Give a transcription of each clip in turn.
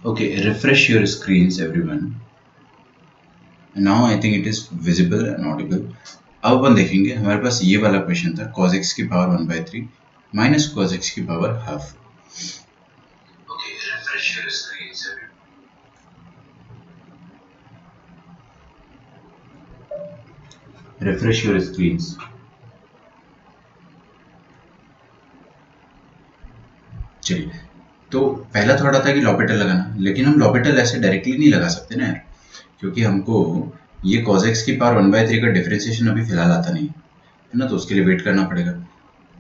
Okay, refresh your screens, everyone. Now I think it is visible and audible. अब अपन देखेंगे हमारे पास ये वाला क्वेश्चन था cos x की पावर 1/3 माइनस cos x की power half. Okay, refresh your screens, everyone. Refresh your screens. चलिए, तो पहला थोड़ा था कि लॉपिटल लगाना, लेकिन हम लॉपिटल ऐसे डायरेक्टली नहीं लगा सकते ना यार, क्योंकि हमको ये cos x की पावर 1/3 का डिफरेंशिएशन अभी फिलहाल आता नहीं है ना, तो उसके लिए वेट करना पड़ेगा.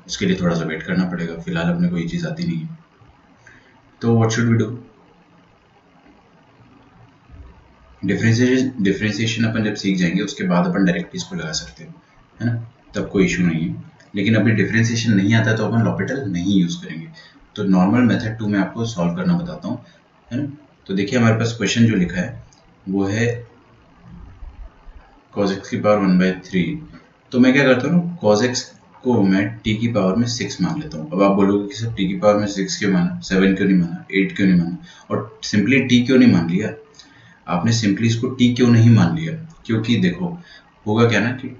उसके लिए थोड़ा सा वेट करना पड़ेगा, फिलहाल अपने को ये चीज़ आती नहीं है. तो what should we do? Differentiation अपन जब सीख जाएंगे उसके बाद अपन डायरेक्टली इसको लगा सकते हैं, है ना, तब कोई इशू नहीं है. लेकिन अभी डिफरेंशिएशन नहीं आता तो अपन लॉपिटल नहीं यूज़ करेंगे. तो नॉर्मल मेथड 2 में आपको सॉल्व करना बताता हूँ, है ना. तो देखिए हमारे पास क्वेश्चन जो लिखा है वो है cos x की पावर 1/3. तो मैं क्या करता हूँ, cos x को मैं t की पावर में 6 मान लेता हूँ. अब आप बोलोगे कि सर t की पावर में 6 क्यों माना, 7 क्यों नहीं माना, 8 क्यों नहीं माना, और सिंपली t क्यों नहीं मान लिया. आपने सिंपली इसको t क्यों नहीं मान लिया, क्योंकि देखो होगा क्या ना कि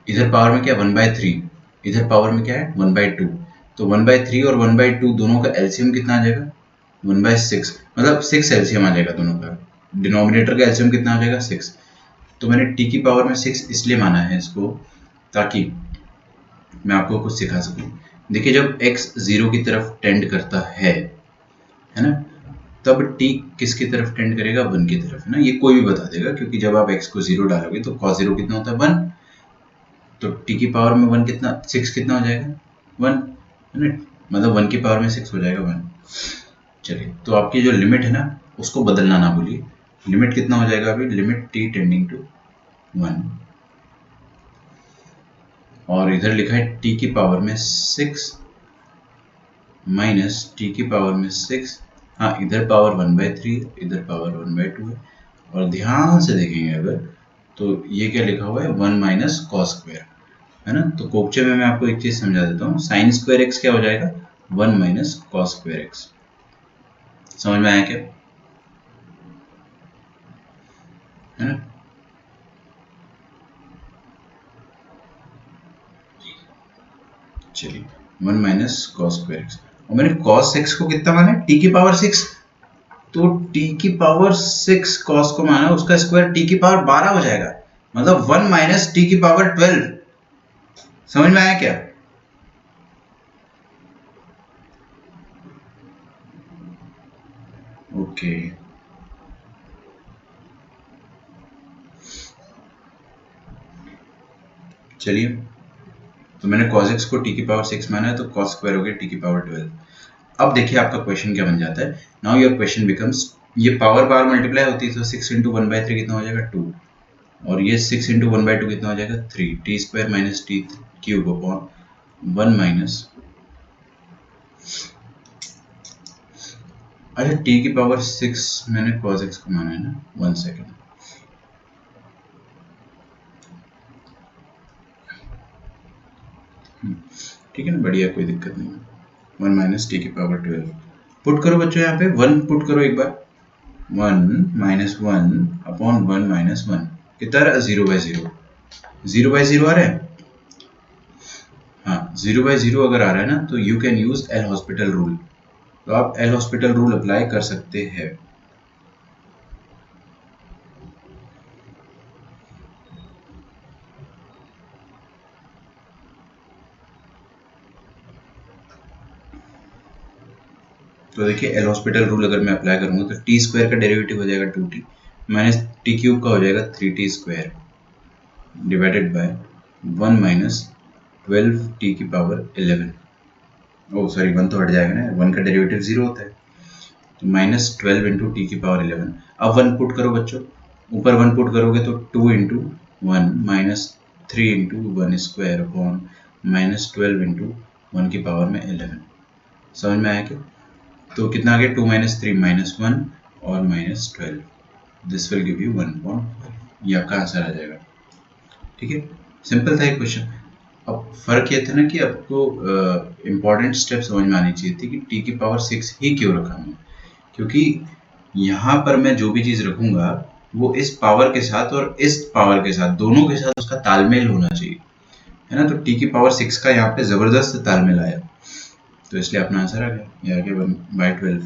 इधर पावर में क्या 1/3, इधर पावर में क्या है 1/2. तो 1/3 और 1/2 दोनों का एलसीएम कितना आ जाएगा 1/6, मतलब 6 एलसीएम आ जाएगा दोनों का. डिनोमिनेटर का एलसीएम कितना आ जाएगा 6. तो मैंने t की पावर में 6 इसलिए माना है इसको ताकि मैं आपको कुछ सिखा सकूं. देखिए जब x 0 की तरफ टेंड करता है ना, तब t किसकी तरफ टेंड करेगा 1 की तरफ, है ना. ये कोई भी बता देगा, क्योंकि जब आप x को 0 डालोगे तो cos 0 कितना होता है 1. तो t की पावर में 1 कितना 6 कितना हो जाएगा 1, है ना, मतलब 1 की पावर में 6 हो जाएगा 1. चलिए, तो आपकी जो लिमिट है ना उसको बदलना ना भूलिए. लिमिट कितना हो जाएगा अभी, लिमिट t टेंडिंग टू 1, और इधर लिखा है t की पावर में 6 माइनस t की पावर में 6. हाँ, इधर पावर 1/3 इधर पावर 1/2 है. और ध्यान से देखेंगे अगर तो ये क्या लिखा हुआ है 1 माइनस कॉस स्क्वायर, है ना. तो कोपचे में मैं आपको एक चीज समझा देता हूँ, साइन स्क्वायर एक्स क्या हो जाएगा 1 माइनस कॉस स्क्वायर एक्स. समझ में आया क्या, है ना. चलिए 1 माइनस कॉस स्क्वायर एक्स, और मैंने कॉस एक्स को कितना माना है t की पावर 6. तो t की पावर 6 कॉस को माना, उसका स्क्वायर t की पावर 12 हो जाएगा, मतलब 1 माइनस t की पावर 12. समझ में आया क्या. ओके, चलिए, तो मैंने cos x को t की पावर 6 माना है, तो cos स्क्वायर हो गया t की पावर 12. अब देखिए आपका क्वेश्चन क्या बन जाता है. नाउ योर क्वेश्चन बिकम्स, ये पावर बार मल्टीप्लाई होती है तो 6 इंटू 1/3 कितना हो जाएगा 2, और ये 6 इंटू 1/2 कितना हो जाएगा 3. T square minus T cube upon 1 minus, अच्छा t की पावर 6 मैंने cos x को माना है ना, 1 सेकेंड. ठीक है ना, बढ़िया, कोई दिक्कत नहीं है. 1 माइनस टी की पावर 12 पुट करो बच्चों, यहाँ पे 1 पुट करो एक बार. 1 माइनस 1 अपॉन 1 माइनस 1 कितना रहा 0/0. 0/0 आ रहा है. हाँ, 0/0 अगर आ रहा है ना तो you can use L hospital rule. तो आप एल हॉस्पिटल रूल अप्लाई कर सकते हैं. तो देखिए एल हॉस्पिटल रूल अगर मैं अप्लाई करूंगा तो टी स्क्वायर का डेरिवेटिव हो जाएगा 2t माइनस टी क्यूब का हो जाएगा 3t square divided by 1 minus 12 T की पावर 11. ओ सॉरी, 1 तो हट जाएगा ना, 1 का डेरिवेटिव 0 होता है. तो माइनस 12 इंटू टी की पावर 11. अब 1 पुट करो बच्चों, ऊपर 1 पुट करोगे तो 2 into 1 minus 3 into 1 square upon minus 12 into 1 की पावर में 11. समझ में आया क्या. तो कितना आ गया 2 माइनस 3 माइनस 1 और minus 12. This will give you 1.5. ये आपका आंसर आ जाएगा. ठीक है, सिंपल था ये क्वेश्चन. अब फर्क ये था ना कि आपको इम्पोर्टेंट स्टेप समझ में आनी चाहिए थी कि टी की पावर 6 ही क्यों रखा हमने, क्योंकि यहाँ पर मैं जो भी चीज रखूंगा वो इस पावर के साथ और इस पावर के साथ दोनों के साथ उसका तालमेल होना चाहिए, है ना। तो टी की पावर 6 का यहाँ पे जबरदस्त तालमेल आया, तो इसलिए अपना आंसर आ गया, ये आ गया 1/12।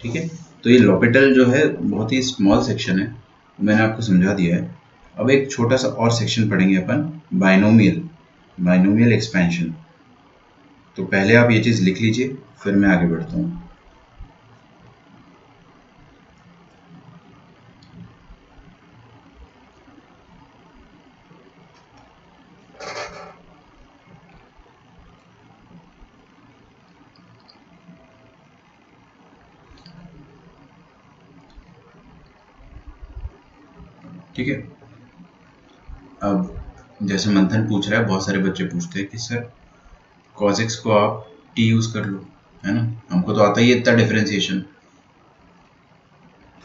ठीक है, तो ये लॉपिटल जो है बहुत ही स्मॉल सेक्शन है, मैंने आपको समझा दिया है। अब एक छोटा सा और सेक्शन पढ़ेंगे अपन, बाइनोमियल, बाइनोमियल एक्सपेंशन। तो पहले आप ये चीज़ लिख लीजिए, फिर मैं आगे बढ़ता हूँ। ठीक है, अब जैसे मंथन पूछ रहा है, बहुत सारे बच्चे पूछते हैं कि सर cos x को आप t यूज कर लो, है ना, हमको तो आता ही है इतना डिफरेंशिएशन।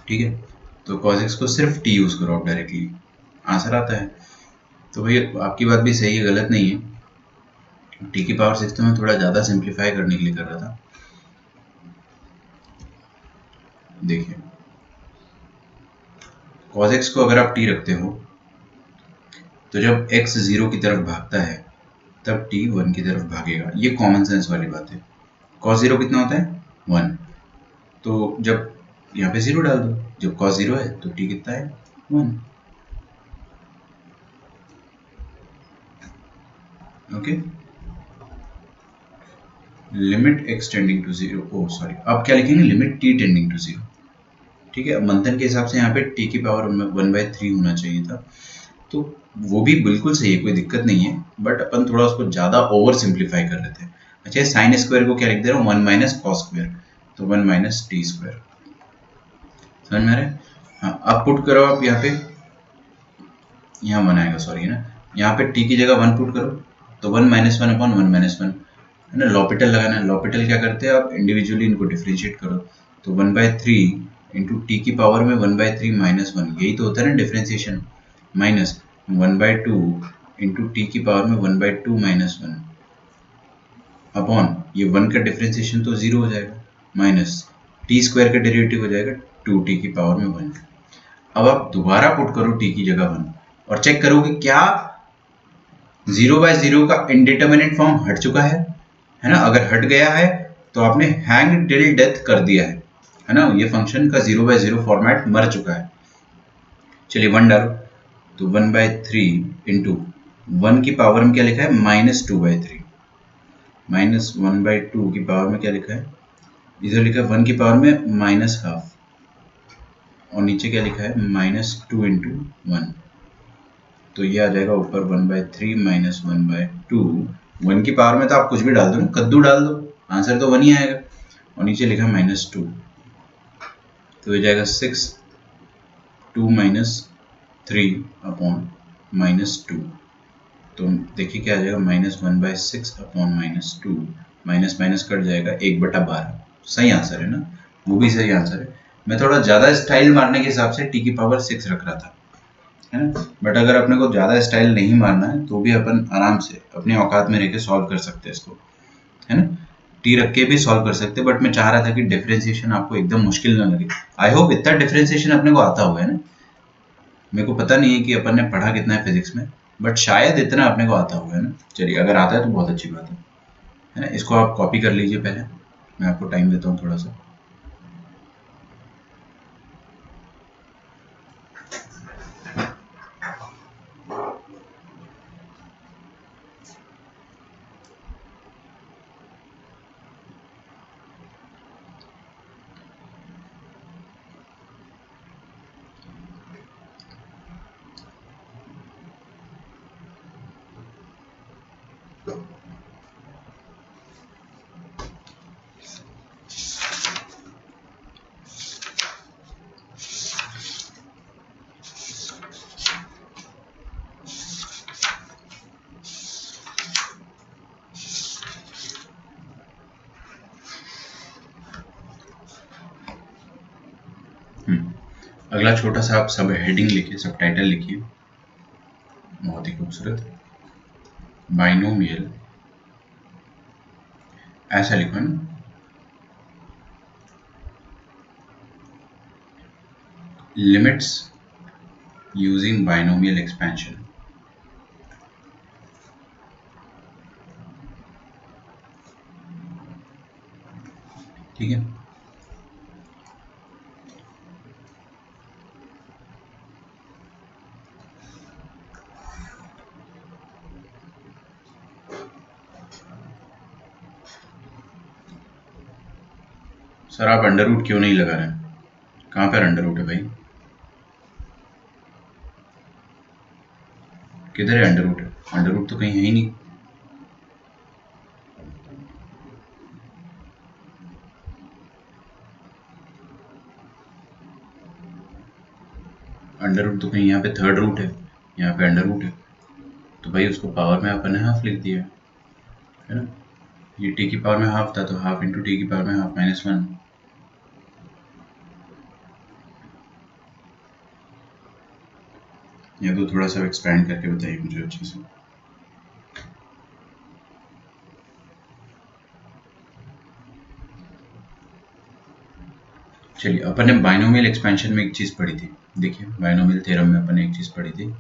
ठीक है, तो cos x को सिर्फ t यूज करो आप, डायरेक्टली आंसर आता है। तो भैया आपकी बात भी सही है, गलत नहीं है। t की पावर 6 तो मैं थोड़ा ज़्यादा सिंप्लीफाई करने के लिए कर रहा था। देखिए cos x को अगर आप t रखते हो तो जब x 0 की तरफ भागता है तब t 1 की तरफ भागेगा, ये कॉमन सेंस वाली बात है। cos 0 कितना होता है 1, तो जब यहाँ पे 0 डाल दो, जब cos 0 है तो t कितना है 1। Okay, limit x tending to 0, oh sorry, आप क्या लिखेंगे, लिमिट t टेंडिंग टू 0। ठीक है, अब मंथन के हिसाब से यहाँ पे t की पावर 1/3 होना चाहिए था, तो वो भी बिल्कुल सही है, कोई दिक्कत नहीं है, बट अपन थोड़ा उसको ज़्यादा ओवर सिंप्लीफाई कर रहे थे। अच्छा, साइन स्क्वायर को क्या लिख दे रहा हूँ, 1 माइनस कॉस स्क्वायर, तो 1 माइनस टी स्क्वायर। समझ में आ रहा है? हाँ, अब पुट करो आप यहाँ पे, यहाँ 1 आएगा, सॉरी, है ना, यहाँ पे t की जगह 1 पुट करो, तो 1 माइनस 1 अपॉन 1 माइनस 1, है ना। लॉपिटल लगाना है, लॉपिटल क्या करते हैं, आप इंडिविजुअली इनको डिफ्रेंशिएट करो, तो 1/3 इंटू टी की पावर में 1/3 माइनस 1, यही तो होता है ना डिफ्रेंशिएशन, माइनस 1/2 इंटू टी की पावर में 1/2 माइनस 1 अपॉन ये 1 का डिफ्रेंशिएशन तो 0 हो जाएगा, माइनस टी स्क्वायर का डेरिवेटिव हो जाएगा 2t की पावर में 1। अब आप दोबारा पुट करो t की जगह 1 और चेक करो कि क्या 0/0 का इनडिटर्मिनेट फॉर्म हट चुका है ना। अगर हट गया है तो आपने हैंग टिल डेथ कर दिया है ना, ये फंक्शन का 0/0 फॉर्मेट मर चुका है। चलिए 1 डालो, तो 1/3 इंटू 1 की पावर में क्या लिखा है, -2/3, माइनस 1/2 की पावर में क्या लिखा है, इधर लिखा है 1 की पावर में -12, और नीचे क्या लिखा है, -2 इंटू 1, तो ये आ जाएगा ऊपर 1/3 माइनस 1/2, 1 की पावर में तो आप कुछ भी डाल दो ना, कद्दू डाल दो, आंसर तो 1 ही आएगा, और नीचे लिखा -2, तो ये जाएगा 6, 2 माइनस 3 अपॉन -2, तो देखिए क्या आ जाएगा, -1/6 अपॉन -2, माइनस माइनस कट जाएगा 1/12। सही आंसर है ना, वो भी सही आंसर है। मैं थोड़ा ज़्यादा स्टाइल मारने के हिसाब से t की पावर 6 रख रहा था, है ना, बट अगर अपने को ज़्यादा स्टाइल नहीं मारना है तो भी अपन आराम से अपने औकात में रह के सॉल्व कर सकते हैं इसको, है ना, टी रख के भी सॉल्व कर सकते हैं, बट मैं चाह रहा था कि डिफरेंशिएशन आपको एकदम मुश्किल ना लगे। आई होप इतना डिफरेंशिएशन अपने को आता होगा, है ना, मेरे को पता नहीं है कि अपन ने पढ़ा कितना है फिजिक्स में, बट शायद इतना अपने को आता होगा, है ना। चलिए, अगर आता है तो बहुत अच्छी बात है ना। इसको आप कॉपी कर लीजिए, पहले मैं आपको टाइम देता हूँ थोड़ा सा। अगला छोटा सा आप सब हेडिंग लिखिए, सब टाइटल लिखिए, बहुत ही खूबसूरत, बाइनोमियल, ऐसा लिखो ना, लिमिट्स यूजिंग बाइनोमियल एक्सपेंशन। ठीक है, सर आप अंडर रूट क्यों नहीं लगा रहे हैं? कहाँ पर अंडर रूट है भाई? किधर है अंडर रूट? अंडर रूट तो कहीं है ही नहीं। अंडर रूट तो कहीं यहाँ पे थर्ड रूट है, यहाँ पे अंडर रूट है, तो भाई उसको पावर में अपन ने हाफ लिख दिया है ना। ये टी की पावर में हाफ था तो हाफ इंटू टी की पावर में हाफ -1। या तो थोड़ा सा एक्सपेंड करके बताइए मुझे अच्छे से। चलिए, अपन ने बाइनोमियल एक्सपेंशन में एक चीज पढ़ी थी, देखिए बाइनोमियल थ्योरम में अपन ने एक चीज पढ़ी थी।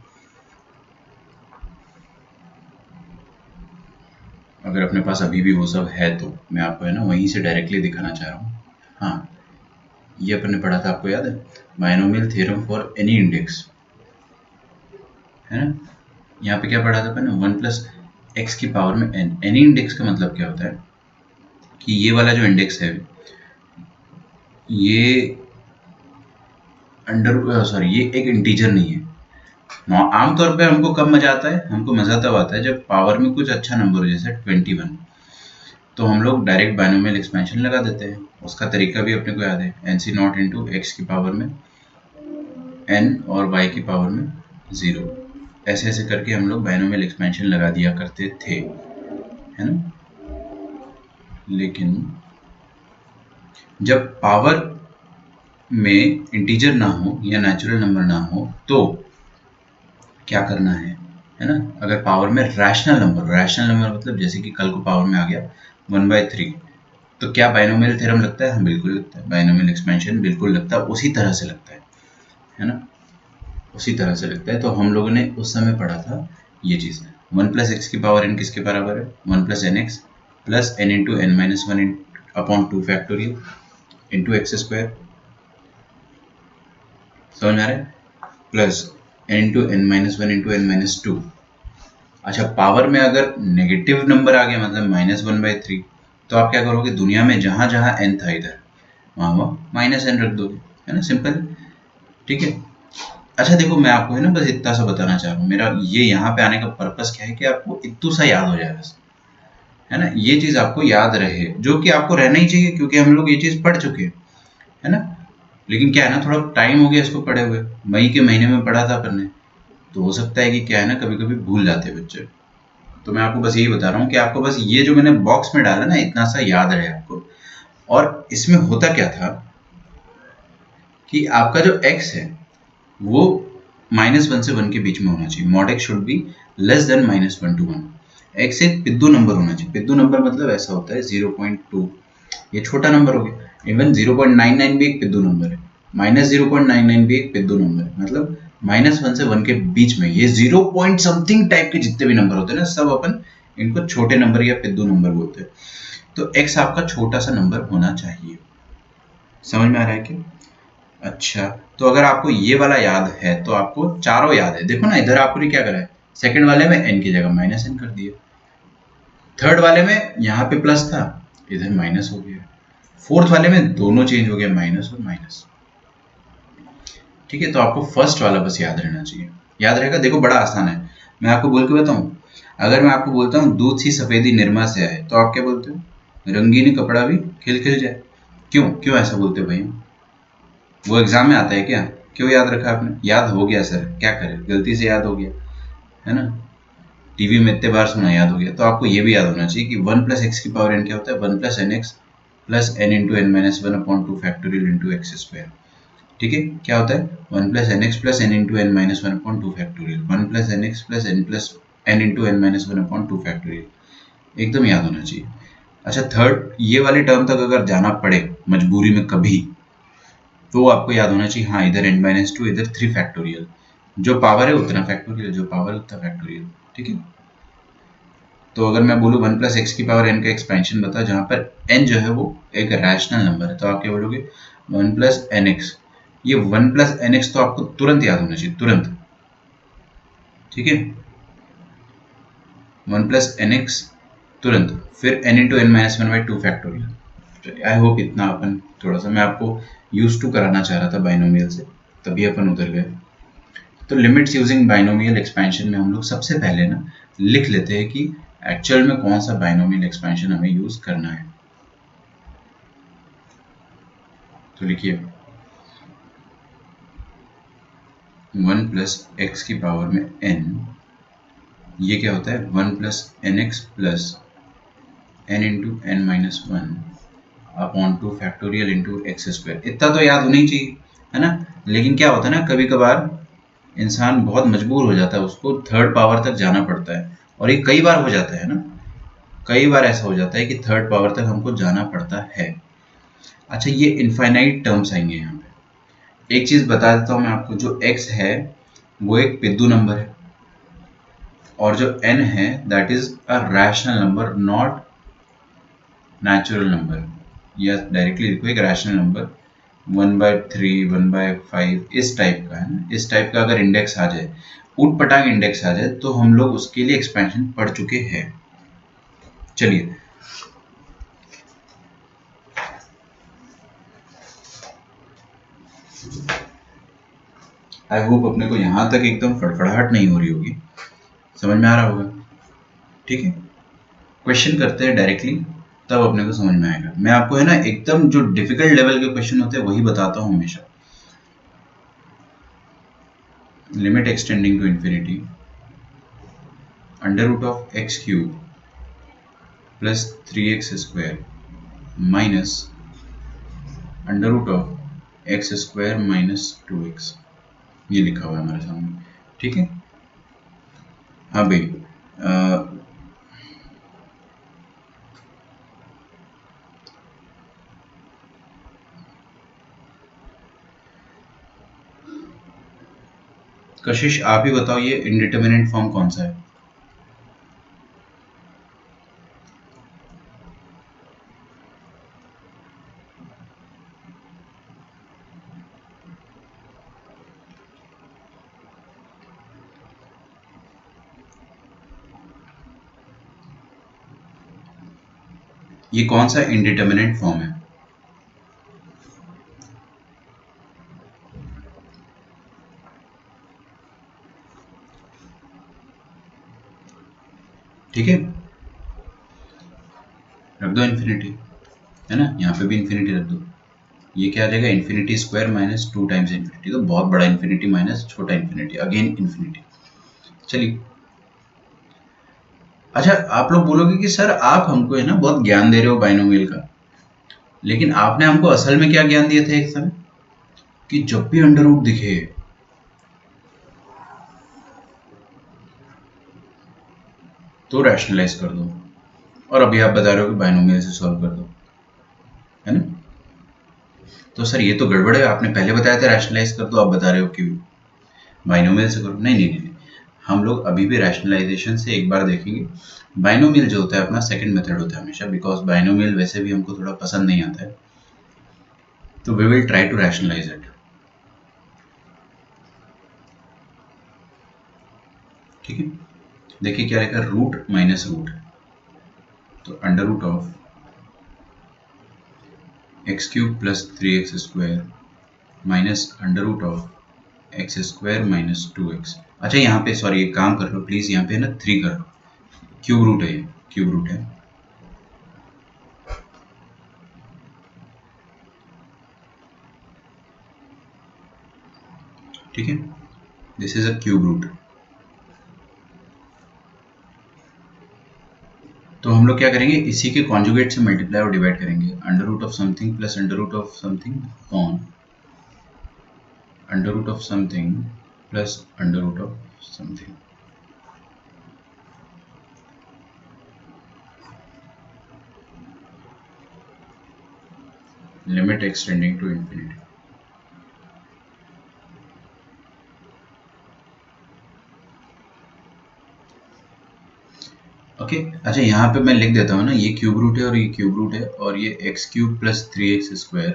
अगर अपने पास अभी भी वो सब है तो मैं आपको है ना वहीं से डायरेक्टली दिखाना चाह रहा हूँ। हाँ, ये अपन ने पढ़ा था, आपको याद है? Binomial theorem for any index, है ना। यहाँ पे क्या पढ़ा था अपन ने? 1 प्लस एक्स की पावर में एन। एनी इंडेक्स का मतलब क्या होता है कि ये वाला जो इंडेक्स है ये ये एक इंटीजर नहीं है। आमतौर पे हमको कब मजा आता है? हमको मजा तब आता है जब पावर में कुछ अच्छा नंबर हो, जैसे 21, तो हम लोग डायरेक्ट बाइनोमियल एक्सपेंशन लगा देते हैं। उसका तरीका भी अपने को याद है, n C naught into x की पावर में एन और वाई की पावर में 0, ऐसे ऐसे करके हम लोग बाइनोमियल एक्सपेंशन लगा दिया करते थे, है ना। लेकिन जब पावर में इंटीजर ना हो या नेचुरल नंबर ना हो तो क्या करना है ना। अगर पावर में रैशनल नंबर मतलब जैसे कि कल को पावर में आ गया 1/3, तो क्या बाइनोमियल थ्योरम लगता है? हाँ बिल्कुल लगता है। बाइनोमियल एक्सपेंशन बिल्कुल लगता है, उसी तरह से लगता है ना, उसी तरह से लगता है। तो हम लोगों ने उस समय पढ़ा था ये चीज़, 1 प्लस एक्स की पावर एन किसके बराबर है? 1 plus n x plus n into n minus one upon 2 factorial into x square, समझ में आ रहा है? Plus n into n minus one into n minus two. अच्छा, पावर में अगर नेगेटिव नंबर आ गया मतलब -1/3, तो आप क्या करोगे? दुनिया में जहां जहां n था इधर वहां माइनस एन रख दोगे, है ना, सिंपल। ठीक है। अच्छा देखो, मैं आपको है ना बस इतना सा बताना चाह रहा हूँ, मेरा ये यहाँ पे आने का पर्पस क्या है कि आपको इतना सा याद हो जाए बस, है ना। ये चीज आपको याद रहे, जो कि आपको रहना ही चाहिए क्योंकि हम लोग ये चीज पढ़ चुके हैं, है ना। लेकिन क्या है ना, थोड़ा टाइम हो गया इसको पढ़े हुए, मई के महीने में पढ़ा था अपन ने, तो हो सकता है कि क्या है ना कभी कभी भूल जाते हैं बच्चे। तो मैं आपको बस यही बता रहा हूँ कि आपको बस ये जो मैंने बॉक्स में डाला ना इतना सा याद रहे आपको। और इसमें होता क्या था कि आपका जो x है वो -1 से 1 के बीच में होना चाहिए। Mod x should be less than -1 to 1। x एक पिद्दू नंबर होना चाहिए। पिद्दू नंबर मतलब ऐसा होता है 0.2, ये छोटा नंबर हो गया। इवन 0.99 भी एक पिद्दू नंबर है, -0.99 भी एक पिद्दू नंबर है। मतलब -1 से 1 के बीच में ये 0 पॉइंट समथिंग टाइप के जितने भी नंबर होते हैं ना, सब अपन इनको छोटे नंबर या पिद्दू नंबर बोलते हैं। तो x आपका छोटा सा नंबर होना चाहिए, समझ में आ रहा है क्या? अच्छा, तो अगर आपको ये वाला याद है तो आपको चारों याद है। देखो ना, इधर आपने क्या करा है, सेकंड वाले में n की जगह -n कर दिया, थर्ड वाले में यहाँ पे प्लस था इधर माइनस हो गया, फोर्थ वाले में दोनों चेंज हो गया, माइनस और माइनस। ठीक है, तो आपको फर्स्ट वाला बस याद रहना चाहिए, याद रहेगा। देखो बड़ा आसान है, मैं आपको बोल के बताऊं। अगर मैं आपको बोलता हूँ दूध सी सफेदी निरमा से आए, तो आप क्या बोलते हो? रंगीनी कपड़ा भी खिल खिल जाए। क्यों क्यों ऐसा बोलते हो भाई? वो एग्जाम में आता है क्या? क्यों याद रखा आपने? याद हो गया सर, क्या करें, गलती से याद हो गया, है ना। टीवी में इतने बार सुना, याद हो गया। तो आपको ये भी याद होना चाहिए कि 1 प्लस एक्स की पावर एन क्या होता है? 1 plus n x plus n into n minus one upon 2 factorial into x square. ठीक है, क्या होता है? 1 plus n x plus n into n minus one upon 2 factorial, 1 plus n x plus n into n minus one upon 2 factorial, एकदम याद होना चाहिए। अच्छा, थर्ड ये वाले टर्म तक अगर जाना पड़े मजबूरी में कभी, तो आपको याद होना चाहिए, हाँ इधर n-2 इधर 3 फैक्टोरियल, जो पावर है उतना फैक्टोरियल, जो पावर है उतना फैक्टोरियल। ठीक है, तो अगर मैं बोलूँ 1 प्लस एक्स की पावर n का एक्सपेंशन बता, जहाँ पर n जो है वो एक रैशनल नंबर है, तो आप क्या बोलोगे 1 प्लस एन एक्स। ये 1 प्लस एन एक्स तो आपको तुरंत याद होना चाहिए, तुरंत। ठीक है, 1 प्लस एन एक्स तुरंत, फिर n into n minus one by two factorial. I hope इतना अपन, थोड़ा सा मैं आपको यूज टू कराना चाह रहा था बाइनोमियल से, तभी अपन उधर गए। तो लिमिट्स यूजिंग बाइनोमियल एक्सपेंशन में हम लोग सबसे पहले ना लिख लेते हैं कि एक्चुअल में कौन सा बाइनोमियल एक्सपेंशन हमें यूज करना है। तो लिखिए 1 प्लस एक्स की पावर में n, ये क्या होता है 1 plus n x plus n into n minus one upon two factorial into x square. इतना तो याद होना ही चाहिए, है ना। लेकिन क्या होता है ना, कभी कभार इंसान बहुत मजबूर हो जाता है, उसको थर्ड पावर तक जाना पड़ता है, और ये कई बार हो जाता है ना, कई बार ऐसा हो जाता है कि थर्ड पावर तक हमको जाना पड़ता है। अच्छा, ये इनफाइनाइट टर्म्स आएंगे यहाँ पे। एक चीज बता देता हूँ मैं आपको, जो x है वो एक पिद्दू नंबर है, और जो n है that is a rational number, not natural number. या डायरेक्टली लिखो एक रैशनल नंबर 1/3 1/5 इस टाइप का है ना। इस टाइप का अगर इंडेक्स आ जाए, उठ पटांग इंडेक्स आ जाए, तो हम लोग उसके लिए एक्सपेंशन पढ़ चुके हैं। चलिए, आई होप अपने को यहां तक एकदम फड़फड़ाहट नहीं हो रही होगी, समझ में आ रहा होगा। ठीक है, क्वेश्चन करते हैं डायरेक्टली, तब अपने को समझ में आएगा। मैं आपको है ना एकदम जो डिफिकल्ट लेवल के क्वेश्चन होते हैं वही बताता हूँ हमेशा। Limit x tending to infinity under root of x cube plus 3x square minus under root of x square minus 2x, ये लिखा हुआ है हमारे सामने। ठीक है, हाँ भाई, कशिश आप ही बताओ ये इंडिटरमिनेंट फॉर्म कौन सा है। ये कौन सा इंडिटरमिनेंट फॉर्म है। ठीक है, रख दो इन्फिनिटी, है ना, यहाँ पे भी इन्फिनिटी रख दो। ये क्या आ जाएगा, infinity square minus 2 times infinity, तो बहुत बड़ा इन्फिनिटी माइनस छोटा इन्फिनिटी, अगेन इन्फिनिटी। चलिए, अच्छा आप लोग बोलोगे कि सर आप हमको है ना बहुत ज्ञान दे रहे हो बाइनोमियल का, लेकिन आपने हमको असल में क्या ज्ञान दिया था एक समय, कि जब भी अंडर रूट दिखे तो रैशनलाइज कर दो, और अभी आप बता रहे हो कि बाइनोमियल से सॉल्व कर दो, है ना। तो सर ये तो गड़बड़ है, आपने पहले बताया था रैशनलाइज कर दो, आप बता रहे हो कि बाइनोमियल से करो। नहीं नहीं नहीं, हम लोग अभी भी रैशनलाइजेशन से एक बार देखेंगे। बाइनोमियल जो होता है अपना सेकंड मेथड होता है हमेशा, बिकॉज बाइनोमियल वैसे भी हमको थोड़ा पसंद नहीं आता है, तो we will try to rationalise it. ठीक है, देखिए क्या लिखा, रूट माइनस रूट, तो under root of x cube plus 3x square minus under root of x square minus 2x। अच्छा यहाँ पे सॉरी एक काम कर लो प्लीज, यहाँ पे ना 3 कर लो, क्यूब रूट है, ये क्यूब रूट है। ठीक है, this is a cube root. तो हम लोग क्या करेंगे, इसी के कॉन्जुगेट से मल्टीप्लाई और डिवाइड करेंगे, under root of something plus under root of something upon under root of something plus under root of something. Limit x tending to infinity. Okay. अच्छा, यहाँ पे मैं लिख देता हूँ ना, ये क्यूब रूट है और ये क्यूब रूट है, और ये एक्स क्यूब प्लस 3x²,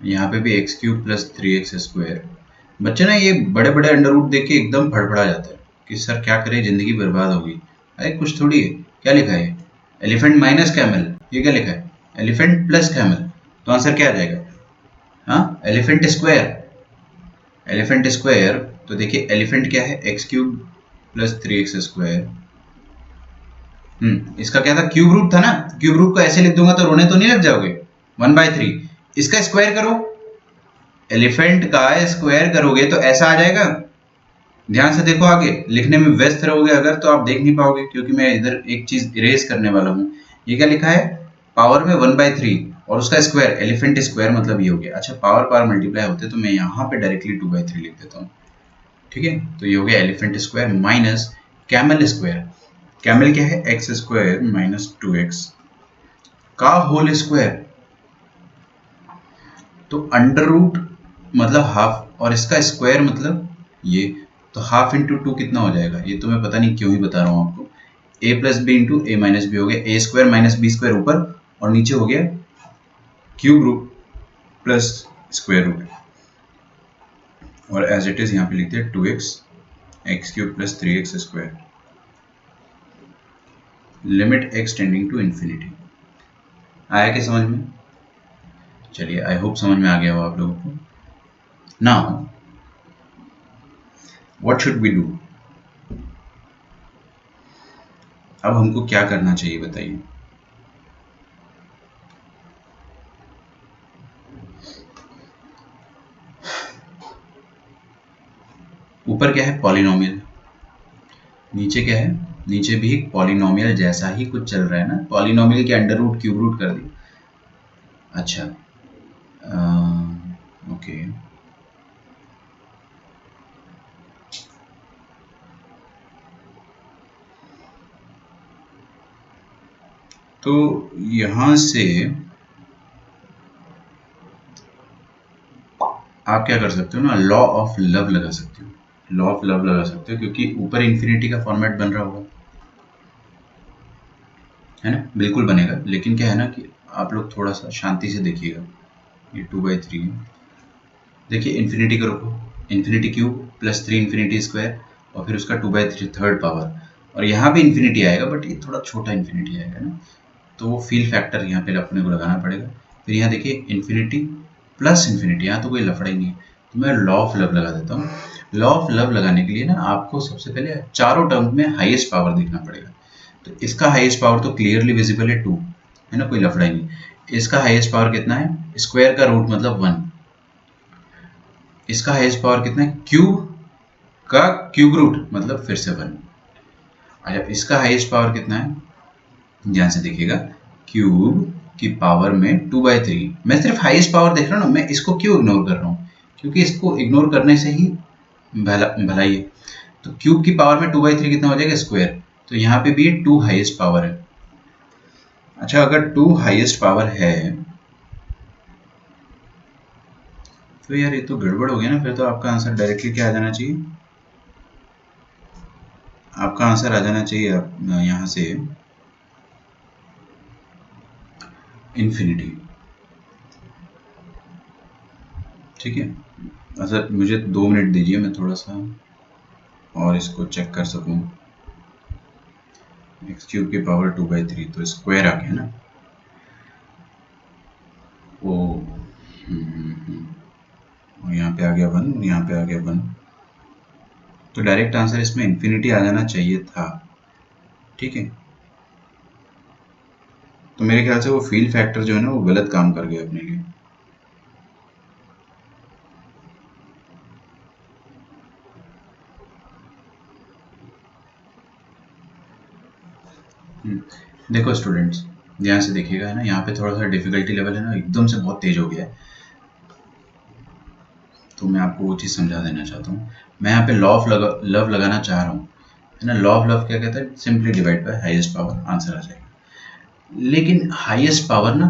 यहाँ पे भी एक्स क्यूब प्लस 3x²। बच्चे ना ये बड़े बड़े अंडर रूट देख के एकदम फड़फड़ा जाता है कि सर क्या करें, जिंदगी बर्बाद होगी। अरे कुछ थोड़ी है, क्या लिखा है, एलिफेंट माइनस कैमल, ये क्या लिखा है, एलिफेंट प्लस कैमल, तो आंसर क्या आ जाएगा, हाँ एलिफेंट स्क्वायर। एलिफेंट स्क्वायर, तो देखिए एलिफेंट क्या है, एक्स क्यूब प्लस 3x²। इसका क्या था, क्यूब रूट था ना, क्यूब रूट को ऐसे लिख दूंगा तो रोने तो नहीं लग जाओगे, 1/3। इसका स्क्वायर करो, एलिफेंट का स्क्वायर करोगे तो ऐसा आ जाएगा। ध्यान से देखो, आगे लिखने में व्यस्त रहोगे अगर तो आप देख नहीं पाओगे, क्योंकि मैं इधर एक चीज इरेज करने वाला हूँ। ये क्या लिखा है, पावर में 1/3 और उसका स्क्वायर, एलिफेंट स्क्वायर मतलब ये हो गया। अच्छा, पावर पावर मल्टीप्लाई होते तो मैं यहाँ पे डायरेक्टली 2/3 लिख देता हूँ। ठीक है, तो ये हो गया elephant square minus camel square. Camel क्या है, x² माइनस 2x का होल स्क्वायर। तो अंडर रूट मतलब हाफ, और इसका स्क्वायर मतलब ये, तो हाफ इंटू 2 कितना हो जाएगा, ये तो मैं पता नहीं क्यों ही बता रहा हूँ आपको। a plus b into a minus b हो गया, a² माइनस b² ऊपर, और नीचे हो गया cube root plus square root, और एज इट इज यहाँ पे लिखते हैं 2x x³ प्लस 3x², limit x tending to infinity. आया क्या समझ में? चलिए, आई होप समझ में आ गया हो आप लोगों को। Now what should we do, अब हमको क्या करना चाहिए बताइए। ऊपर क्या है, पॉलिनोमियल, नीचे क्या है, नीचे भी एक पॉलिनोमियल जैसा ही कुछ चल रहा है ना, पॉलिनोमियल के अंडर रूट क्यूब रूट कर दी। अच्छा, ओके, तो यहां से आप क्या कर सकते हो ना, लॉ ऑफ लव लगा सकते हो, लॉ ऑफ लव लगा सकते हो, क्योंकि ऊपर इन्फिनिटी का फॉर्मेट बन रहा होगा, है ना, बिल्कुल बनेगा। लेकिन क्या है ना कि आप लोग थोड़ा सा शांति से देखिएगा, ये 2/3 है, देखिए इन्फिनिटी को रखो, infinity cube plus 3 infinity square, और फिर उसका 2/3 थर्ड पावर, और यहाँ भी इन्फिनिटी आएगा बट ये थोड़ा छोटा इन्फिनिटी आएगा ना, तो वो फील फैक्टर यहाँ पे अपने को लगाना पड़ेगा। फिर यहाँ देखिए इन्फिनिटी प्लस इन्फिनिटी, यहाँ तो कोई लफड़ा ही नहीं है, तो मैं लॉ ऑफ लव लगा देता हूँ। लॉ ऑफ लव लगाने के लिए ना आपको सबसे पहले चारों टर्म में हाईएस्ट पावर देखना पड़ेगा। तो इसका हाईएस्ट पावर तो क्लियरली विजिबल है 2, है ना, कोई लफड़ा ही नहीं। इसका हाईएस्ट पावर कितना है, स्क्वायर का रूट मतलब 1, इसका हाईएस्ट पावर कितना है, क्यूब का क्यूब रूट मतलब फिर से 1। अच्छा, इसका हाईएस्ट पावर कितना है, ध्यान से देखिएगा, क्यूब की पावर में 2/3। मैं सिर्फ हाईएस्ट पावर देख रहा हूँ ना, मैं इसको क्यों इग्नोर कर रहा हूँ, क्योंकि इसको इग्नोर करने से ही भलाई है। तो क्यूब की पावर में 2/3 कितना हो जाएगा, स्क्वायर, तो यहाँ पे भी 2 हाईएस्ट पावर है। अच्छा, अगर 2 हाईएस्ट पावर है तो यार ये तो गड़बड़ हो गया ना, फिर तो आपका आंसर डायरेक्टली क्या आ जाना चाहिए, आपका आंसर आ जाना चाहिए यहाँ से इन्फिनिटी। ठीक है, अच्छा मुझे 2 मिनट दीजिए, मैं थोड़ा सा और इसको चेक कर सकूं। एक्स क्यूब की पावर 2/3 तो स्क्वायर आ गया ना, ओ और यहाँ पे आ गया 1, यहाँ पे आ गया 1, तो डायरेक्ट आंसर इसमें इन्फिनिटी आ जाना चाहिए था। ठीक है, तो मेरे ख्याल से वो फील फैक्टर जो है ना वो गलत काम कर गया अपने लिए। देखो स्टूडेंट्स, ध्यान से देखिएगा, है ना, यहाँ पे थोड़ा सा डिफिकल्टी लेवल है ना एकदम से बहुत तेज हो गया है, तो मैं आपको वो चीज़ समझा देना चाहता हूँ। मैं यहाँ पे लॉ ऑफ लव लगाना चाह रहा हूँ, है ना, लॉ ऑफ लव क्या कहता है, simply divide by highest power, answer आ जाएगा। लेकिन हाईएस्ट पावर ना,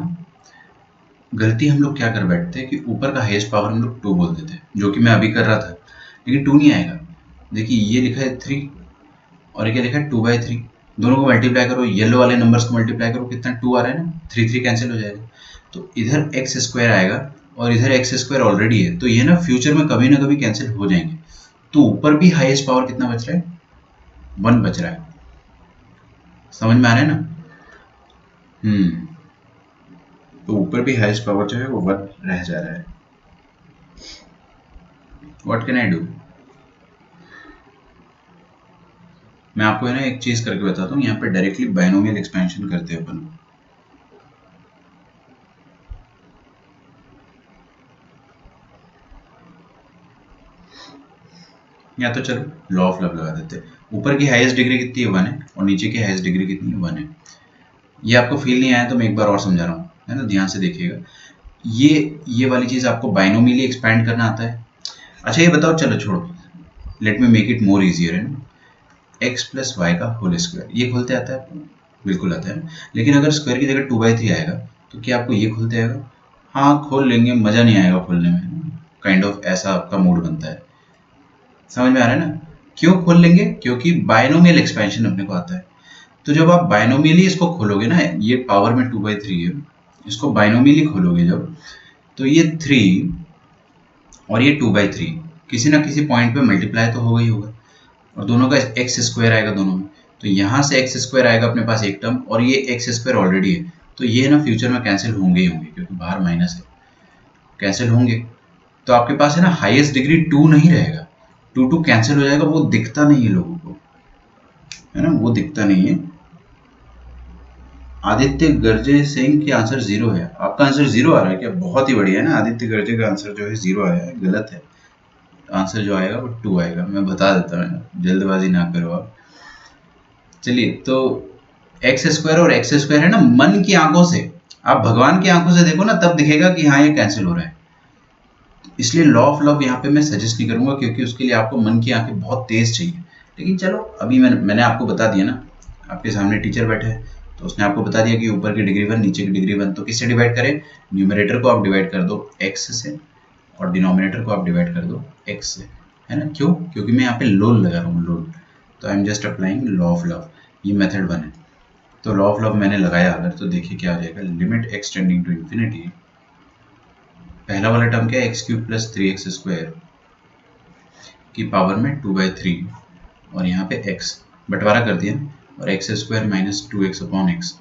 गलती हम लोग क्या कर बैठते हैं कि ऊपर का हाईएस्ट पावर हम लोग 2 बोल देते हैं, जो कि मैं अभी कर रहा था, लेकिन 2 नहीं आएगा। देखिए ये लिखा है 3 और ये क्या लिखा है 2/3, दोनों को मल्टीप्लाई करो, येलो वाले नंबर्स को मल्टीप्लाई करो, कितना 2 आ रहा है ना, 3 3 कैंसिल हो जाएगा, तो इधर एक्स स्क्वायर आएगा और इधर एक्स स्क्वायर ऑलरेडी है, तो ये ना फ्यूचर में कभी ना कभी कैंसिल हो जाएंगे। तो ऊपर भी हाईएस्ट पावर कितना बच रहा है, 1 बच रहा है। समझ में आ रहा है ना? तो ऊपर भी हाईएस्ट पावर जो है वो 1 रह जा रहा है। What can I do? मैं आपको है ना एक चीज करके बताता हूँ, यहाँ पे डायरेक्टली बाइनोमियल एक्सपेंशन करते हैं अपन। या तो चलो लॉ ऑफ लव लगा देते हैं। ऊपर की हाईएस्ट डिग्री कितनी है, 1 है, और नीचे की हाईएस्ट डिग्री कितनी है, 1 है। ये आपको फील नहीं आया तो मैं एक बार और समझा रहा हूँ, है ना, ध्यान से देखिएगा। ये वाली चीज आपको बाइनोमियली एक्सपैंड करना आता है। अच्छा ये बताओ, चलो छोड़ो, let me make it more easier, है ना। एक्स प्लस वाई का होल स्क्वायर, ये खोलते आता है आपको? बिल्कुल आता है। लेकिन अगर स्क्वायर की जगह 2/3 आएगा तो क्या आपको ये खोलते आएगा? हाँ खोल लेंगे, मज़ा नहीं आएगा खोलने में, काइंड ऑफ ऐसा आपका मूड बनता है। समझ में आ रहा है ना? क्यों खोल लेंगे? क्योंकि बायनोमियल एक्सपेंशन अपने को आता है। तो जब आप बायनोमियली इसको खोलोगे ना, ये पावर में 2/3 है, इसको बायनोमियली खोलोगे जब, तो ये 3 और ये 2/3 किसी ना किसी पॉइंट पे मल्टीप्लाई तो होगा ही होगा, और दोनों का एक्स स्क्वायर आएगा दोनों में, तो यहाँ से एक्स स्क्वायर आएगा अपने पास एक टर्म, और ये एक्स स्क्वायर ऑलरेडी है, तो ये ना फ्यूचर में कैंसिल होंगे ही होंगे, क्योंकि बाहर माइनस है, कैंसिल होंगे। तो आपके पास है ना हाईएस्ट डिग्री 2 नहीं रहेगा, 2 2 कैंसिल हो जाएगा, वो दिखता नहीं है लोगों को, है ना, वो दिखता नहीं है। आदित्य गर्जे सिंह की आंसर 0 है। आपका आंसर 0 आ रहा है क्या? बहुत ही बढ़िया है ना, आदित्य गर्जे का आंसर जो है 0 आया है, गलत है। आंसर जो आएगा वो 2 आएगा, मैं बता देता हूँ, जल्दबाजी ना करो आप। चलिए, तो एक्स स्क्वायर और एक्स स्क्वायर है ना, मन की आंखों से, आप भगवान की आंखों से देखो ना, तब दिखेगा कि हाँ ये कैंसिल हो रहा है। इसलिए लॉ ऑफ लव यहाँ पे मैं सजेस्ट नहीं करूंगा, क्योंकि उसके लिए आपको मन की आंखें बहुत तेज चाहिए। लेकिन चलो, अभी मैंने आपको बता दिया ना, आपके सामने टीचर बैठे हैं, तो उसने आपको बता दिया कि ऊपर की डिग्री 1 नीचे की डिग्री 1, तो किससे डिवाइड करें? न्यूमरेटर को आप डिवाइड कर दो एक्स से, और डिनोमिनेटर को आप डिवाइड कर दो एक्स से, है ना। क्यों? क्योंकि मैं यहाँ पे लोल लगा रहा हूँ, लोल। तो I am just applying law of love, ये मेथड 1 है। तो लॉ ऑफ लव मैंने लगाया अगर, तो देखिए क्या आ जाएगा, limit x tending to infinity, पहला वाला टर्म क्या है, x cube plus 3x square की पावर में 2/3, और यहाँ पे x बंटवारा कर दिया, और x square minus 2x upon x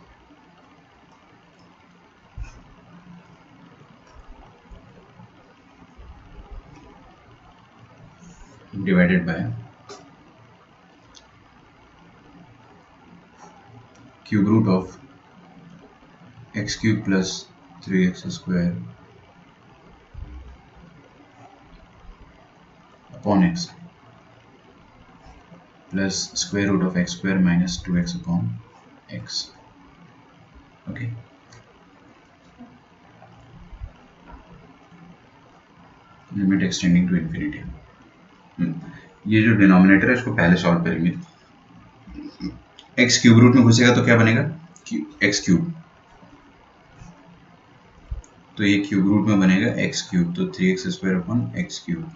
divided by cube root of x cube plus 3x square upon x plus square root of x square minus 2x upon x. Okay, limit x tending to infinity. ये जो denominator है इसको पहले solve करेंगे। X cube root में घुसेगा तो क्या बनेगा, एक्स क्यूब, तो ये क्यूब रूट में बनेगा एक्स क्यूब, तो 3x square upon x cube,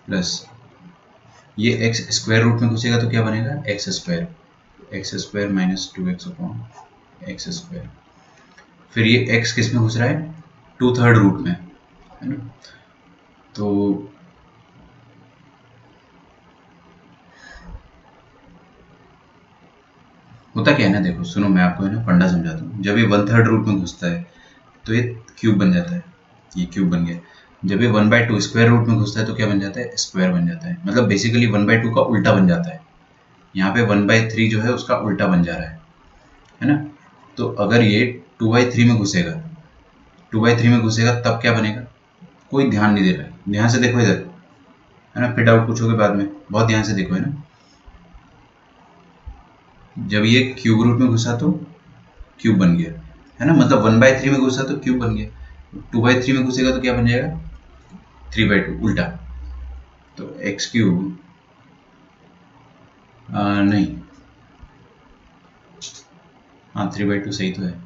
plus ये एक्स स्क्वायर रूट में घुसेगा तो क्या बनेगा, x square minus 2x upon x square. फिर ये x किस में घुस रहा है, 2/3 रूट में, है ना। तो होता क्या है ना, देखो सुनो, मैं आपको है ना फंडा समझाता हूँ। जब ये 1/3 रूट में घुसता है तो ये क्यूब बन जाता है, ये क्यूब बन गया। जब ये 1/2 स्क्वायर रूट में घुसता है तो क्या बन जाता है, स्क्वायर बन जाता है, मतलब बेसिकली 1/2 का उल्टा बन जाता है। यहाँ पे 1/3 जो है उसका उल्टा बन जा रहा है ना। तो अगर ये 2/3 में घुसेगा, 2/3 में घुसेगा तब क्या बनेगा, कोई ध्यान नहीं दे रहा है, ध्यान से देखो इधर, है ना, फिर डाउट पूछोगे बाद में, बहुत ध्यान से देखो, है ना। जब ये क्यूब रूट में घुसा तो क्यूब बन गया, है ना, मतलब 1/3 में घुसा तो क्यूब बन गया, 2/3 में घुसेगा तो क्या बन जाएगा, 3/2 उल्टा। तो एक्स क्यूब नहीं, हाँ 3/2 सही तो है।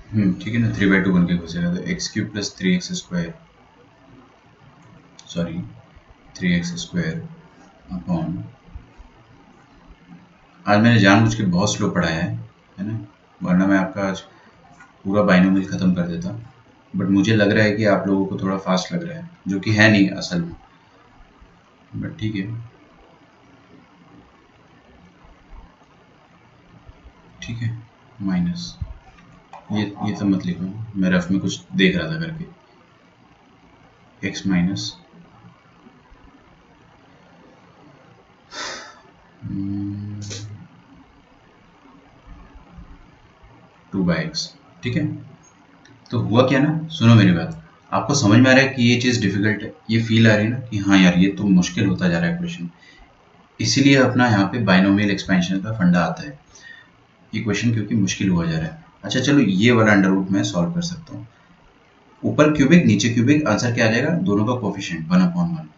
ठीक है ना, 3/2 बन के घुसेगा तो x³ plus 3x square, sorry 3x square upon, आज मैंने जानबूझ के बहुत स्लो पढ़ाया है ना, वरना मैं आपका आज पूरा बाइनोमियल ख़त्म कर देता, बट मुझे लग रहा है कि आप लोगों को थोड़ा फास्ट लग रहा है, जो कि है नहीं असल में, बट ठीक है, ठीक है। माइनस ये सब मत लिखो, मैं रफ में कुछ देख रहा था करके, x माइनस 2/x, ठीक है। तो हुआ क्या ना, सुनो मेरी बात, आपको समझ में आ रहा है कि ये चीज़ डिफिकल्ट है, ये फील आ रही है ना कि हाँ यार ये तो मुश्किल होता जा रहा है क्वेश्चन, इसीलिए अपना यहाँ पे बाइनोमियल एक्सपेंशन का फंडा आता है, ये क्वेश्चन क्योंकि मुश्किल हुआ जा रहा है। अच्छा चलो, ये वाला अंडर रूट मैं सॉल्व कर सकता हूँ, ऊपर क्यूबिक नीचे क्यूबिक, आंसर क्या आ जाएगा, दोनों का कोफिशिएंट 1/1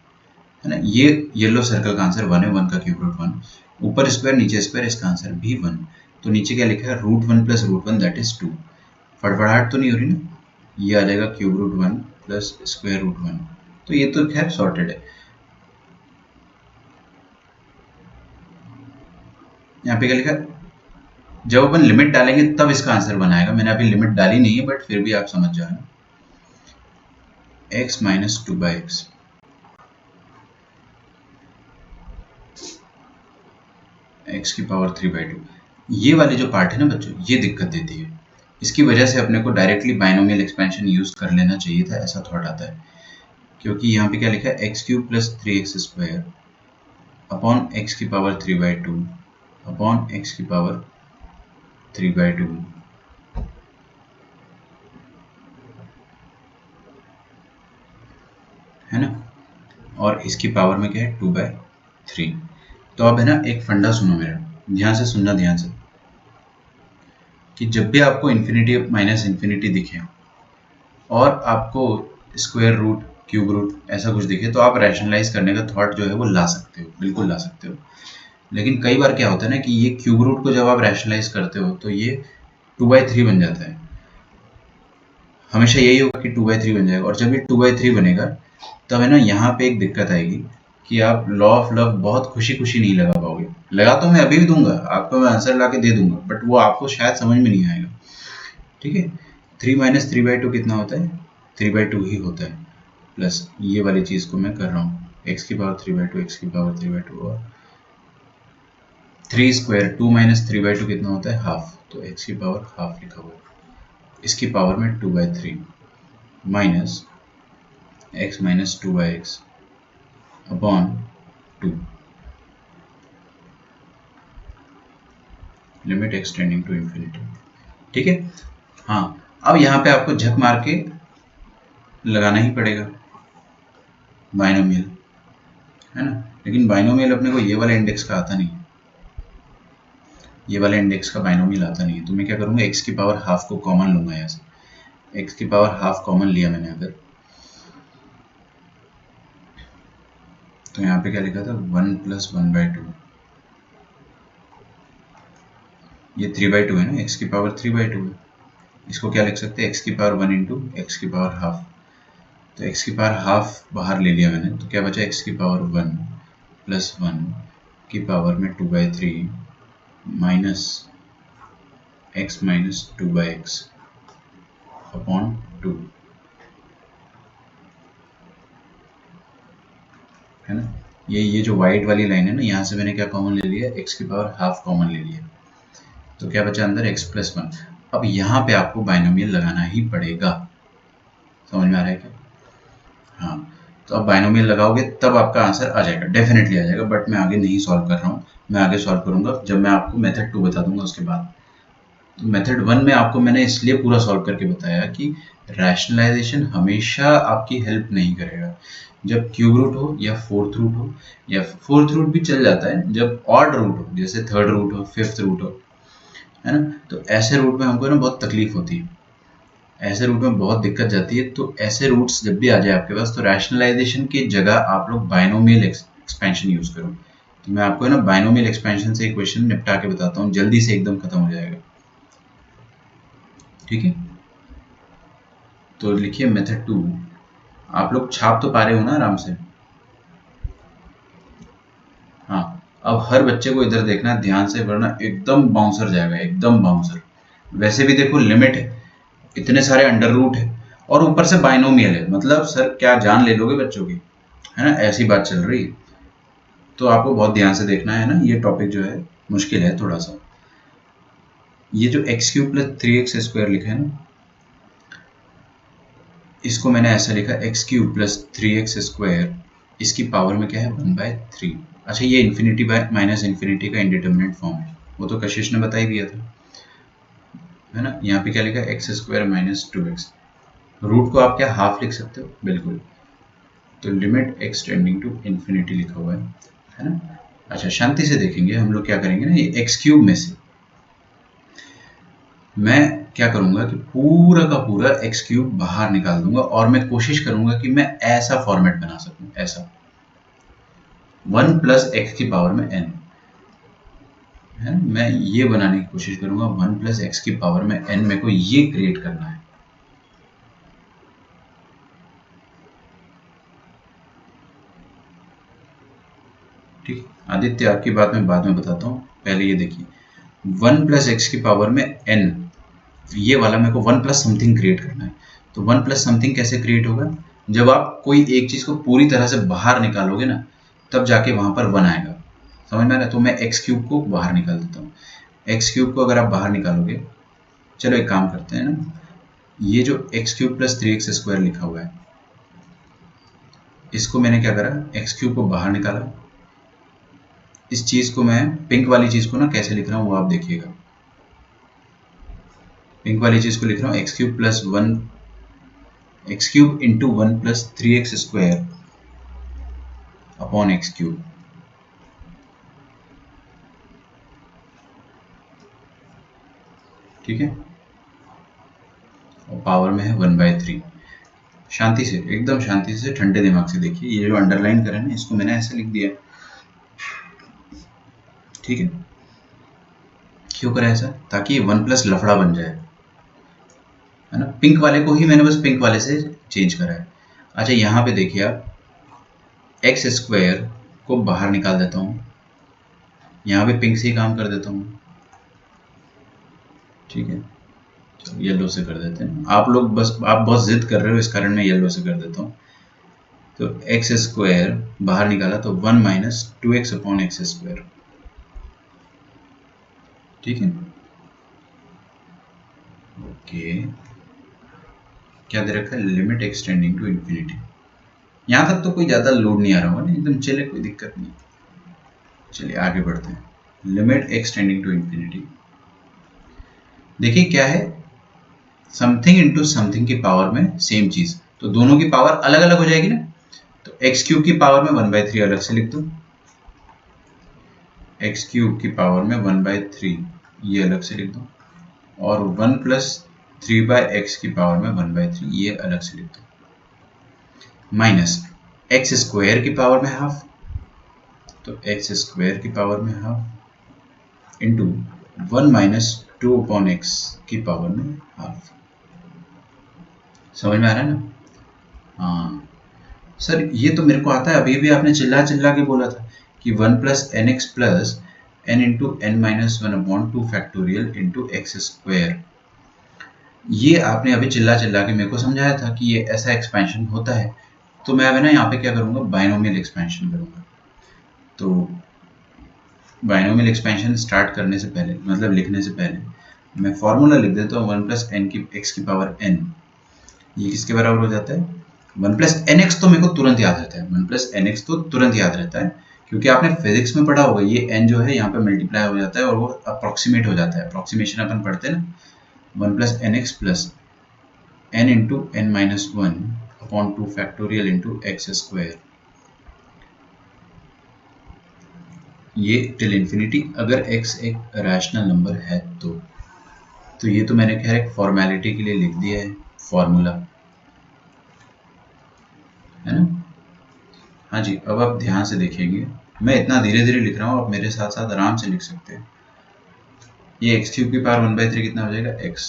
है ना, ये येलो सर्कल का आंसर 1 है, 1 का क्यूब रूट 1, ऊपर स्क्वायर नीचे स्क्वायर, इसका आंसर भी 1, तो नीचे क्या लिखा है, √1 प्लस √1 दैट इज 2, फड़फड़ाहट तो नहीं हो रही ना, ये आ जाएगा cube root 1 plus square root 1, तो ये तो खैर सॉर्टेड है। यहाँ पे क्या लिखा, जब अपन लिमिट डालेंगे तब इसका आंसर बनाएगा, मैंने अभी लिमिट डाली नहीं है बट फिर भी आप समझ जाओ, x माइनस 2/x, x की पावर 3/2, ये वाली जो पार्ट है ना बच्चों, ये दिक्कत देती है, इसकी वजह से अपने को डायरेक्टली बाइनोमियल एक्सपेंशन यूज कर लेना चाहिए था, ऐसा थॉट आता है, क्योंकि यहाँ पे क्या लिखा है, x³ plus 3x square upon x की पावर 3/2 अपॉन x की पावर 3/2, है ना, और इसकी पावर में क्या है 2/3। तो अब है ना, एक फंडा सुनो मेरा, ध्यान से सुनना, ध्यान से, कि जब भी आपको इन्फिनिटी माइनस इन्फिनिटी दिखे और आपको स्क्वायर रूट क्यूब रूट ऐसा कुछ दिखे, तो आप रैशनलाइज करने का थॉट जो है वो ला सकते हो, बिल्कुल ला सकते हो, लेकिन कई बार क्या होता है ना कि ये क्यूब रूट को जब आप रैशनलाइज करते हो तो ये 2/3 बन जाता है, हमेशा यही होगा कि 2/3 बन जाएगा, और जब ये 2/3 बनेगा तब है ना, यहाँ पे एक दिक्कत आएगी कि आप लॉ ऑफ लव बहुत खुशी खुशी नहीं लगा पाओगे, लगा तो मैं अभी भी दूंगा आपको, मैं आंसर ला के दे दूंगा, बट वो आपको शायद समझ में नहीं आएगा, ठीक है। 3 माइनस 3/2 कितना होता है, 3/2 ही होता है, प्लस ये वाली चीज़ को मैं कर रहा हूँ, x की पावर 3/2, x की पावर 3/2 और 3 स्क्वायर, 2 माइनस 3/2 कितना होता है, हाफ, तो x की पावर हाफ लिखा हुआ है, इसकी पावर में 2/3 minus x minus 2/x upon 2, limit x tending to infinity, ठीक है। हाँ, अब यहाँ पे आपको झक मार के लगाना ही पड़ेगा बाइनोमियल, है ना, लेकिन बाइनोमियल अपने को ये वाला इंडेक्स का आता नहीं, ये वाला इंडेक्स का बाइनोमियल आता नहीं है, तो मैं क्या करूँगा, x की पावर हाफ को कॉमन लूंगा यहाँ से, x की पावर हाफ कॉमन लिया मैंने अगर, तो यहाँ पे क्या लिखा था, 1 प्लस 1/2, ये 3/2 है ना, x की पावर 3/2 है, इसको क्या लिख सकते हैं, x की पावर 1 इंटू एक्स की पावर हाफ, तो x की पावर हाफ बाहर ले लिया मैंने, तो क्या बचा, x की पावर 1 प्लस 1 की पावर में 2/3 minus x minus 2/x upon 2, है ना, ये जो वाइट वाली लाइन है ना, यहाँ से मैंने क्या कॉमन ले लिया, x की पावर हाफ कॉमन ले लिया, तो क्या बचा अंदर, x प्लस 1, अब यहाँ पे आपको बाइनोमियल लगाना ही पड़ेगा, समझ में आ रहा है क्या, हाँ, तो अब बाइनोमियल लगाओगे तब आपका आंसर आ जाएगा, डेफिनेटली आ जाएगा, बट मैं आगे नहीं सॉल्व कर रहा हूँ, मैं आगे सॉल्व करूँगा जब मैं आपको मेथड 2 बता दूंगा उसके बाद। तो मेथड 1 में आपको मैंने इसलिए पूरा सॉल्व करके बताया कि रैशनलाइजेशन हमेशा आपकी हेल्प नहीं करेगा, जब क्यूब रूट हो या फोर्थ रूट हो, या फोर्थ रूट भी चल जाता है जब ऑड रूट हो, जैसे थर्ड रूट हो, फिफ्थ रूट हो, है ना, तो ऐसे रूट में हमको ना बहुत तकलीफ होती है, ऐसे रूट में बहुत दिक्कत जाती है, तो ऐसे रूट्स जब भी आ जाए आपके पास, तो रैशनलाइजेशन की जगह आप लोग बाइनोमियल एक्सपेंशन यूज करो, तो मैं आपको है ना बाइनोमियल एक्सपेंशन से एक क्वेश्चन निपटा के बताता हूँ, जल्दी से एकदम खत्म हो जाएगा, ठीक है। तो लिखिए मेथड 2। आप लोग छाप तो पा रहे हो ना आराम से? हाँ, अब हर बच्चे को इधर देखना है ध्यान से, वरना एकदम बाउंसर जाएगा, एकदम बाउंसर। वैसे भी देखो लिमिट है, इतने सारे अंडर रूट है, और ऊपर से बाइनोमियल है, मतलब सर क्या जान ले लोगे बच्चों की, है ना? ऐसी बात चल रही है। तो आपको बहुत ध्यान से देखना है ना, ये टॉपिक जो है मुश्किल है थोड़ा सा। ये जो एक्स क्यूब प्लस 3x² लिखा है ना, इसको मैंने ऐसा लिखा एक्स क्यूब प्लस 3x², इसकी पावर में क्या है 1/3। अच्छा, ये इन्फिनिटी बाय माइनस इन्फिनिटी का इंडिटर्मिनेट फॉर्म है, वो तो कशिश ने बता ही दिया था, है ना? यहाँ पे क्या लिखा है x² माइनस 2x। रूट को आप क्या हाफ लिख सकते हो? बिल्कुल। तो limit x tending to infinity लिखा हुआ है ना? अच्छा, शांति से देखेंगे हम लोग, क्या करेंगे ना, ये एक्स क्यूब में से मैं क्या करूंगा कि पूरा का पूरा एक्स क्यूब बाहर निकाल दूंगा, और मैं कोशिश करूंगा कि मैं ऐसा फॉर्मेट बना सकूं, ऐसा 1 प्लस एक्स की पावर में n, है ना? मैं ये बनाने की कोशिश करूंगा 1 प्लस एक्स की पावर में n, मेरे को ये क्रिएट करना है। ठीक, आदित्य आपकी बात मैं बाद में बताता हूँ, पहले ये देखिए 1 प्लस एक्स की पावर में n, ये वाला मेरे को 1 प्लस समथिंग क्रिएट करना है। तो 1 प्लस समथिंग कैसे क्रिएट होगा? जब आप कोई एक चीज को पूरी तरह से बाहर निकालोगे ना, तब जाके वहां पर 1 आएगा, समझ में आ रहा है? तो मैं एक्स क्यूब को बाहर निकाल देता हूँ। एक्स क्यूब को अगर आप बाहर निकालोगे, चलो एक काम करते हैं ना, ये जो एक्स क्यूब प्लस 3x² लिखा हुआ है, इसको मैंने क्या करा, एक्स क्यूब को बाहर निकाला। इस चीज को मैं, पिंक वाली चीज को ना कैसे लिख रहा हूँ वो आप देखिएगा। पिंक वाली चीज को लिख रहा हूँ x cube plus 1, x cube into 1 plus 3x² upon x cube. ठीक है, और पावर में है 1/3। शांति से, एकदम शांति से, ठंडे दिमाग से देखिए, ये जो अंडरलाइन करें ना, इसको मैंने ऐसे लिख दिया। ठीक है, क्यों करा ऐसा? ताकि 1 प्लस लफड़ा बन जाए, है ना? पिंक वाले को ही मैंने बस पिंक वाले से चेंज करा है। अच्छा, यहाँ पे देखिए आप, x² को बाहर निकाल देता हूँ, यहाँ पे पिंक से ही काम कर देता हूँ। ठीक है, चलो येलो से कर देते हैं। आप लोग बस, आप बहुत जिद कर रहे हो, इस कारण मैं येलो से कर देता हूँ। तो x² बाहर निकाला तो 1 माइनस 2x अपॉन x²। ठीक है, ओके। क्या दे रखा है? Limit x tending to infinity. यहाँ तक तो कोई ज़्यादा लोड नहीं आ रहा होगा ना, एकदम चले, कोई दिक्कत नहीं। चलिए आगे बढ़ते हैं। लिमिट एक्सटेंडिंग टू इन्फिनिटी, देखिए क्या है, समथिंग इंटू समथिंग की पावर में सेम चीज, तो दोनों की पावर अलग अलग हो जाएगी ना। तो एक्स क्यूब की पावर में 1/3 अलग से लिख दो, एक्स क्यूब की पावर में 1/3 ये अलग से लिख दो, और 1 प्लस 3/x की पावर में 1/3 ये अलग से लिख दो, माइनस x² की पावर में हाफ, तो x² की पावर में half into 1 minus 2 upon x की पावर में हाफ। समझ में आ रहा है ना? हाँ सर, ये तो मेरे को आता है, अभी भी आपने चिल्ला चिल्ला के बोला था कि 1 plus n x plus n into n minus 1 upon 2 factorial into x²। ये आपने अभी चिल्ला चिल्ला के मेरे को समझाया था कि ये ऐसा एक्सपेंशन होता है। तो मैं अभी ना यहाँ पे क्या करूँगा, बाइनोमियल एक्सपेंशन करूँगा। तो बाइनोमियल एक्सपेंशन स्टार्ट करने से पहले, मतलब लिखने से पहले, मैं फॉर्मूला लिख देता हूँ 1 प्लस एन की एक्स की पावर n। ये किसके बराबर हो जाता है? 1 प्लस एन एक्स तो मेरे को तुरंत याद रहता है, 1 प्लस एन एक्स तो तुरंत याद रहता है, क्योंकि आपने फिजिक्स में पढ़ा होगा, ये n जो है यहाँ पे मल्टीप्लाई हो जाता है और वो अप्रोक्सीमेट हो जाता है। अप्रोक्सीमेशन अपन पढ़ते हैं ना, 1 plus n x plus n into n minus 1 upon 2 factorial into x², ये टिल इन्फिनिटी, अगर x एक रैशनल नंबर है तो ये तो मैंने खैर एक फॉर्मेलिटी के लिए लिख दिया है फॉर्मूला, है ना? हाँ जी, अब आप ध्यान से देखेंगे, मैं इतना धीरे धीरे लिख रहा हूँ, आप मेरे साथ साथ आराम से लिख सकते हैं। ये एक्स क्यूब की पावर 1/3 कितना हो जाएगा? x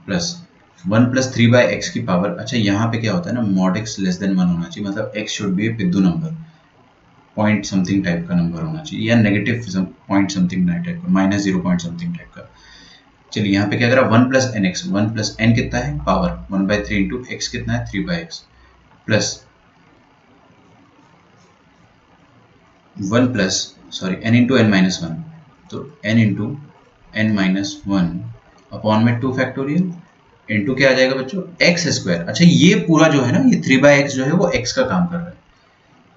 प्लस 1 प्लस 3/x की पावर, अच्छा यहाँ पे क्या होता है ना, मॉड x लेस देन 1 होना चाहिए, मतलब x शुड बी ए पिद्दू नंबर, पॉइंट समथिंग टाइप का नंबर होना चाहिए, या नेगेटिव पॉइंट समथिंग टाइप का, माइनस 0 पॉइंट समथिंग टाइप का। चलिए यहाँ पे क्या करा, 1 plus n x, 1 plus n कितना है पावर 1/3 इंटू एक्स कितना है 3/x, plus 1 plus sorry n into n minus 1, तो n into n minus 1 upon में 2 फैक्टोरियल इंटू क्या आ जाएगा बच्चों एक्स स्क्वायर। अच्छा ये पूरा जो है ना, ये 3/x जो है वो x का काम कर रहा है,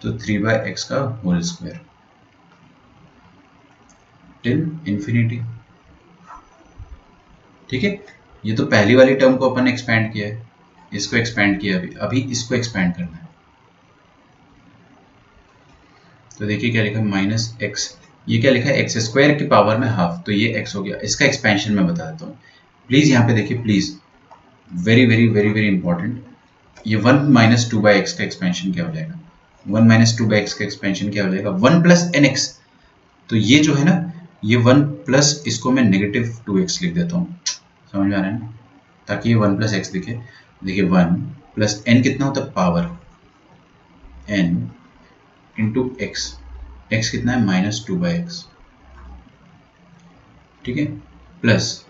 तो 3/x का होल स्क्वायर टिल इंफिनिटी। ठीक है, ये तो पहली वाली टर्म को अपन एक्सपैंड किया है, इसको एक्सपैंड किया, अभी अभी इसको एक्सपैंड करना है। तो देखिए क्या लिखा, माइनस एक्स, ये क्या लिखा है एक्स स्क्वायर की पावर में हाफ, तो ये एक्स हो गया। इसका एक्सपेंशन मैं बता देता हूँ, प्लीज यहाँ पे देखिए, please very very very very important, ये 1 माइनस 2/x का एक्सपेंशन क्या हो जाएगा, 1 माइनस 2/x का एक्सपेंशन क्या हो जाएगा 1 प्लस एन एक्स। तो ये जो है ना, ये 1 प्लस, इसको मैं नेगेटिव 2x लिख देता हूँ, समझ में आ रहा है ना, ताकि ये 1 प्लस एक्स दिखे। देखिए 1 प्लस एन कितना होता है power n into x, x कितना है -2/x, ठीक है, plus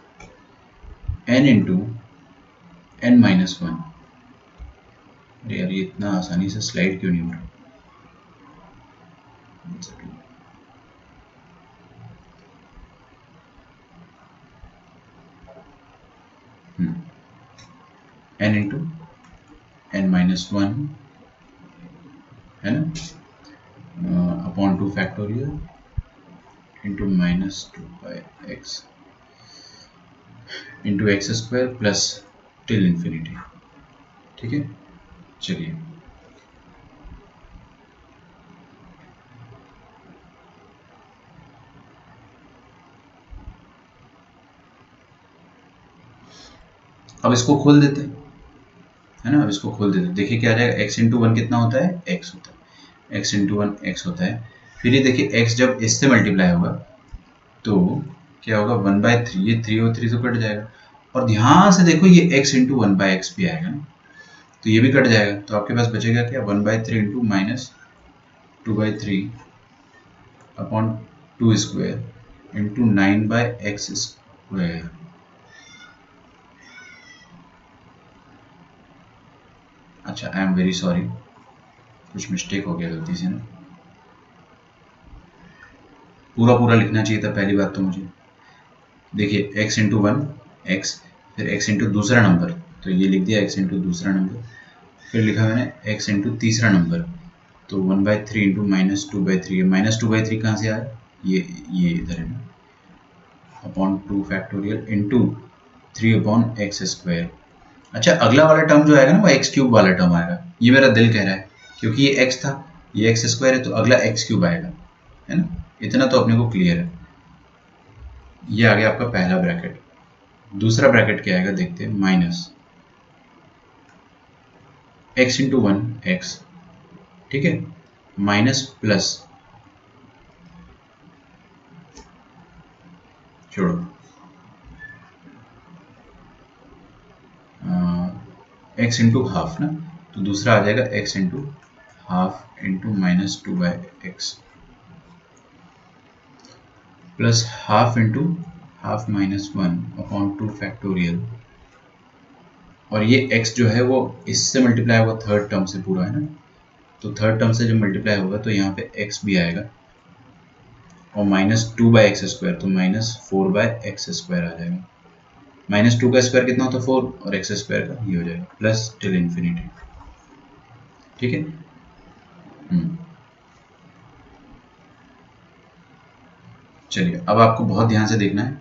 n into n minus 1। अरे यार ये इतना आसानी से स्लाइड क्यों नहीं हो रहा, एन इंटू एन माइनस 1 है ना, upon 2 factorial into -2/x into x square plus till infinity. ठीक है, चलिए अब इसको खोल देते हैं, है ना, अब इसको खोल देते हैं। देखिए क्या आ जाएगा, x इंटू 1 कितना होता है x होता है, x इंटू 1 x होता है। फिर ये देखिए x जब इससे मल्टीप्लाई होगा तो क्या होगा 1/3, ये 3 और 3 तो कट जाएगा, और ध्यान से देखो ये x इंटू 1/x भी आएगा ना, तो ये भी कट जाएगा, तो आपके पास बचेगा क्या 1/3 into minus 2/3 upon 2 square into 9/x square. अच्छा आई एम वेरी सॉरी, कुछ मिस्टेक हो गया गलती से ना, पूरा पूरा लिखना चाहिए था पहली बात तो मुझे। देखिए x इंटू 1 x, फिर x इंटू दूसरा नंबर, तो ये लिख दिया x इंटू दूसरा नंबर, फिर लिखा मैंने x इंटू तीसरा नंबर, तो 1/3 इंटू -2/3, -2/3 कहाँ से आया, ये इधर है ना, upon 2 factorial into 3 upon x square. अच्छा अगला वाला टर्म जो आएगा ना वो एक्स क्यूब वाला टर्म आएगा, ये मेरा दिल कह रहा है, क्योंकि ये एक्स था, ये एक्स स्क्वायर है, तो अगला एक्स क्यूब आएगा, है ना, इतना तो अपने को क्लियर है। ये आ गया आपका पहला ब्रैकेट। दूसरा ब्रैकेट क्या आएगा देखते हैं, माइनस एक्स इंटू 1 एक्स, ठीक है, माइनस प्लस, छोड़ो, एक्स इंटू हाफ ना, तो दूसरा आ जाएगा x into half into -2/x plus half into half minus 1 upon 2 factorial, और ये x जो है वो इससे मल्टीप्लाई होगा थर्ड टर्म से पूरा, है ना, तो थर्ड टर्म से जब मल्टीप्लाई होगा तो यहाँ पे x भी आएगा, और -2/x स्क्वायर, तो -4/x स्क्वायर आ जाएगा, -2 का स्क्वायर कितना होता है 4, और एक्स स्क्वायर का ये हो जाएगा, प्लस टिल इन्फिनिटी। ठीक है, चलिए अब आपको बहुत ध्यान से देखना है,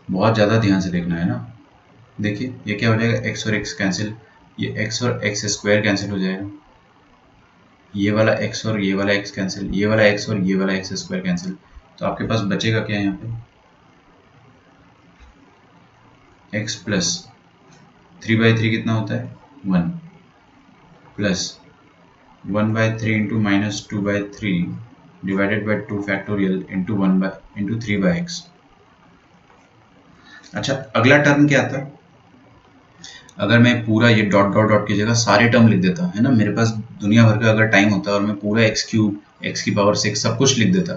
बहुत ज़्यादा ध्यान से देखना है ना। देखिए ये क्या हो जाएगा, x और x कैंसिल, ये x और x स्क्वायर कैंसिल हो जाएगा, ये वाला x और ये वाला x कैंसिल, ये वाला x और ये वाला x स्क्वायर कैंसिल, तो आपके पास बचेगा क्या यहाँ पे, x प्लस 3/3 कितना होता है 1, plus 1/3 into -2/3 divided by 2 factorial into 3/x, अच्छा अगला टर्म क्या आता है, अगर मैं पूरा ये डॉट डॉट डॉट की जगह सारे टर्म लिख देता है ना, मेरे पास दुनिया भर का अगर टाइम होता और मैं पूरा एक्स क्यूब एक्स की पावर 6 सब कुछ लिख देता,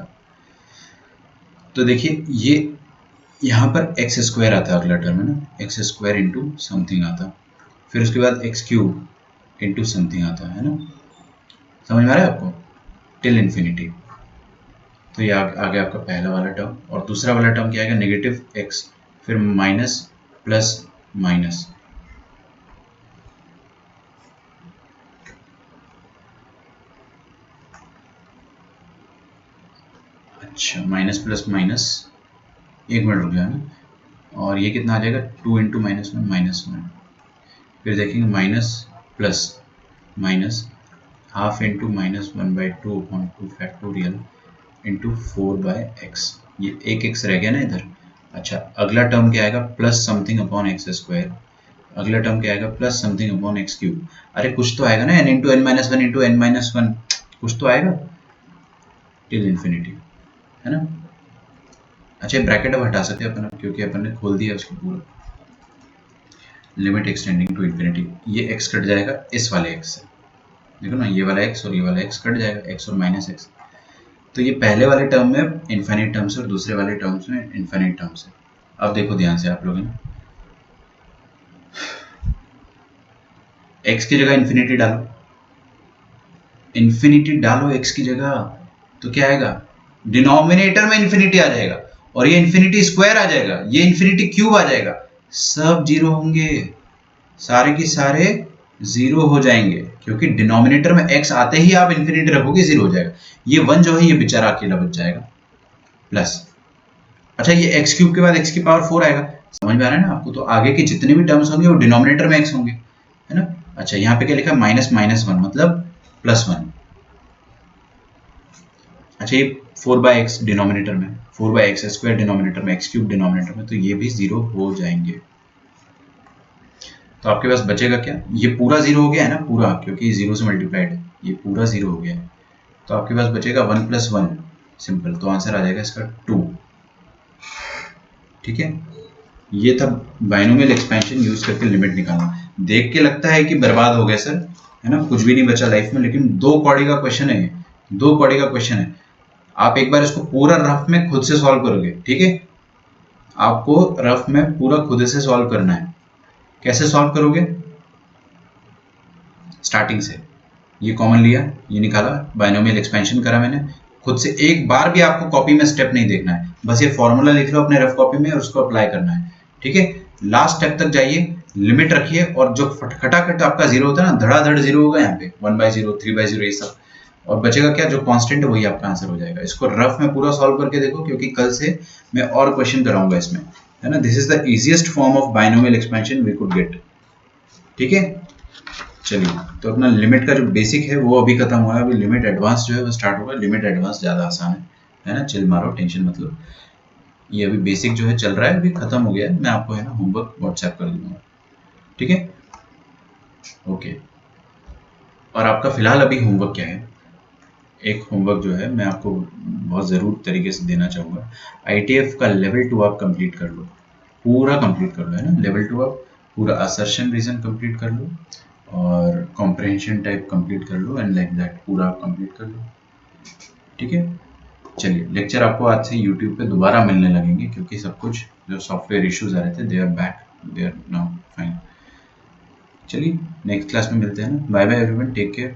तो देखिए ये यहाँ पर एक्स स्क्वायर आता है अगला टर्म है ना, एक्स स्क्वायर इंटू समथिंग आता, फिर उसके बाद एक्स क्यूब इंटू समथिंग आता है ना, समझ में आ रहा है आपको, टिल इन्फिनिटी। तो ये आ गया आपका पहला वाला टर्म, और दूसरा वाला टर्म क्या आएगा, नेगेटिव एक्स, फिर माइनस प्लस माइनस, अच्छा माइनस प्लस माइनस, एक मिनट रुक जाना, और ये कितना आ जाएगा, 2 into minus one minus one, फिर देखेंगे minus plus minus half into minus one by two upon two factorial into 4/x, ये एक एक्स रह गया ना इधर। अच्छा अगला टर्म क्या आएगा, plus something upon x square, अगला टर्म क्या आएगा, plus something upon x cube. अरे कुछ तो आएगा ना, n into n minus one into n minus one, कुछ तो आएगा टिल इन्फिनिटी, है ना। अच्छा ब्रैकेट अब हटा सकते हैं अपन, क्योंकि अपन ने खोल दिया उसको पूरा, लिमिट एक्सटेंडिंग टू इन्फिनिटी, ये x कट जाएगा इस वाले x से, देखो ना ये वाला x और ये वाला x कट जाएगा, x और माइनस x, तो ये पहले वाले टर्म में इन्फाइनाइट टर्म्स है और दूसरे वाले टर्म्स में इन्फाइनाइट टर्म्स है। अब देखो ध्यान से आप लोग, x की जगह इन्फिनिटी डालो, इन्फिनिटी डालो x की जगह, तो क्या आएगा, डिनोमिनेटर में इन्फिनिटी आ जाएगा, और ये इन्फिनिटी स्क्वायर आ जाएगा, ये इन्फिनिटी क्यूब आ जाएगा, सब जीरो होंगे, सारे की सारे जीरो हो जाएंगे, क्योंकि डिनोमिनेटर में x आते ही आप इन्फिनिटी रखोगे जीरो हो जाएगा, ये वन जो है ये बेचारा अकेला बच जाएगा, प्लस, अच्छा ये एक्स क्यूब के बाद एक्स की पावर 4 आएगा, समझ में आ रहा है ना आपको, तो आगे के जितने भी टर्म्स होंगे वो डिनोमिनेटर में एक्स होंगे, है ना। अच्छा यहाँ पे क्या लिखा, माइनस माइनस वन मतलब प्लस वन, अच्छा ये 4/x डिनोमिनेटर में, 4/x स्क्वायर डिनोमिनेटर में, एक्स क्यूब डिनोमिनेटर में, तो ये भी जीरो हो जाएंगे, तो आपके पास बचेगा क्या, ये पूरा जीरो हो गया है ना पूरा, क्योंकि जीरो से मल्टीप्लाइड है, ये पूरा जीरो हो गया है, तो आपके पास बचेगा वन प्लस वन, सिंपल, तो आंसर आ जाएगा इसका 2, ठीक है। ये था बाइनोमियल एक्सपेंशन यूज करके लिमिट निकालना। देख के लगता है कि बर्बाद हो गया सर, है ना, कुछ भी नहीं बचा लाइफ में, लेकिन 2 कौड़ी का क्वेश्चन है, 2 कौड़ी का क्वेश्चन है, आप एक बार इसको पूरा रफ में खुद से सॉल्व करोगे, ठीक है, आपको रफ में पूरा खुद से सॉल्व करना है। कैसे सॉल्व करोगे, स्टार्टिंग से ये कॉमन लिया, ये निकाला, बाइनोमियल एक्सपेंशन करा मैंने खुद से, एक बार भी आपको कॉपी में स्टेप नहीं देखना है, बस ये फॉर्मूला लिख लो अपने रफ कॉपी में और उसको अप्लाई करना है, ठीक है। लास्ट स्टेप तक जाइए, लिमिट रखिए, और जो खटाखट आपका जीरो होता है ना, धड़ाधड़ जीरो होगा यहाँ पे, 1/0 3/0 ये सब, और बचेगा क्या, जो कांस्टेंट है वही आपका आंसर हो जाएगा। इसको रफ में पूरा सॉल्व करके देखो, क्योंकि कल से मैं और क्वेश्चन कराऊंगा इसमें, है ना। This is the easiest form of binomial expansion we could get, ठीक है। चलिए, तो अपना लिमिट का जो बेसिक है वो अभी खत्म हुआ है, अभी लिमिट एडवांस जो है वो स्टार्ट होगा। लिमिट एडवांस ज़्यादा आसान है ना, चिल मारो, टेंशन मतलब, ये अभी बेसिक जो है चल रहा है, अभी खत्म हो गया है, मैं आपको है ना होमवर्क व्हाट्सएप कर दूंगा, ठीक है, ओके। और आपका फिलहाल अभी होमवर्क क्या है, एक होमवर्क जो है मैं आपको बहुत ज़रूर तरीके से देना चाहूँगा, ITF का लेवल 2 आप कंप्लीट कर लो, पूरा कंप्लीट कर लो, है ना, लेवल 2 आप पूरा असर्शन रीजन कंप्लीट कर लो, और कॉम्प्रहेंशन टाइप कंप्लीट कर लो, एंड लाइक दैट पूरा आप कंप्लीट कर लो, ठीक है। चलिए, लेक्चर आपको आज से यूट्यूब पे दोबारा मिलने लगेंगे, क्योंकि सब कुछ जो सॉफ्टवेयर इश्यूज आ रहे थे they are back, they are now fine. चलिए नेक्स्ट क्लास में मिलते हैं ना, bye bye everyone, take care.